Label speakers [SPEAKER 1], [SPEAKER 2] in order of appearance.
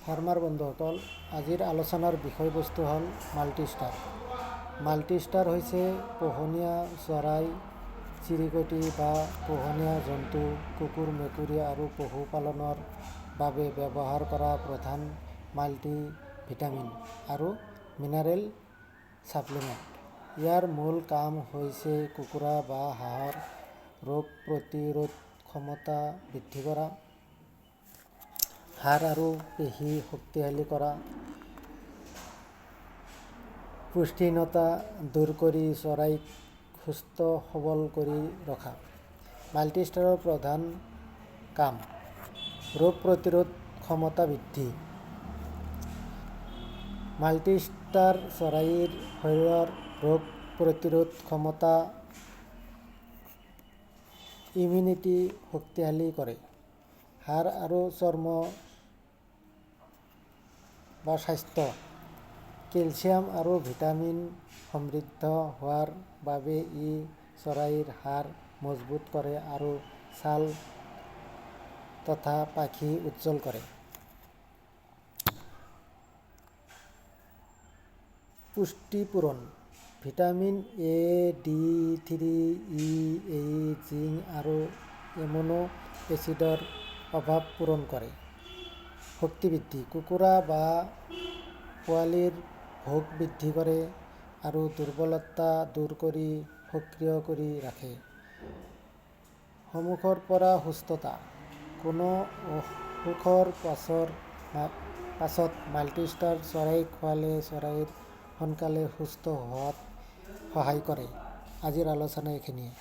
[SPEAKER 1] Farmer বন্ধুসকল, আজিৰ আলোচনাৰ বিষয়বস্তু হ'ল মাল্টিষ্টাৰ। মাল্টিষ্টাৰ হৈছে পোহনীয়া চৰাই চিৰিকটি বা পোহনীয়া জন্তু, কুকুৰ, মেকুৰী আৰু পশুপালনৰ বাবে ব্যৱহাৰ কৰা প্ৰধান মাল্টি ভিটামিন আৰু মিনাৰেল ছাপ্লিমেণ্ট। ইয়াৰ মূল কাম হৈছে কুকুৰা বা হাঁহৰ ৰোগ প্ৰতিৰোধ ক্ষমতা বৃদ্ধি কৰা, হাড় আৰু পেশী শক্তিশালী কৰা, পুষ্টিহীনতা দূৰ কৰি চৰাইক সুস্থ সবল কৰি ৰখা। মাল্টিষ্টাৰৰ প্ৰধান কাম: ৰোগ প্ৰতিৰোধ ক্ষমতা বৃদ্ধি। মাল্টিষ্টাৰ চৰাইৰ শৰীৰৰ ৰোগ প্ৰতিৰোধ ক্ষমতা ইমিউনিটি শক্তিশালী কৰে। হাড় আৰু চৰ্ম বা স্বাস্থ্য। কেলছিয়াম আৰু ভিটামিন সমৃদ্ধ হোৱাৰ বাবে ই চৰাইৰ হাড় মজবুত কৰে আৰু ছাল তথা পাখি উজ্জ্বল কৰে। পুষ্টি পূৰণ: vitamin A, D3, E, zinc আৰু এমিনো এচিডৰ অভাৱ পূৰণ কৰে। শক্তি বৃদ্ধি: কুকুৰা বা পোৱালিৰ ভোক বৃদ্ধি কৰে আৰু দুৰ্বলতা দূৰ কৰি সক্ৰিয় কৰি ৰাখে। সন্মুখৰ পৰা সুস্থতা: কোনো অসুখৰ পাছত মাল্টিষ্টাৰ চৰাইক খোৱালে চৰাইৰ সোনকালে সুস্থ হোৱাত সহায় কৰে। আজিৰ আলোচনা এইখিনিয়ে।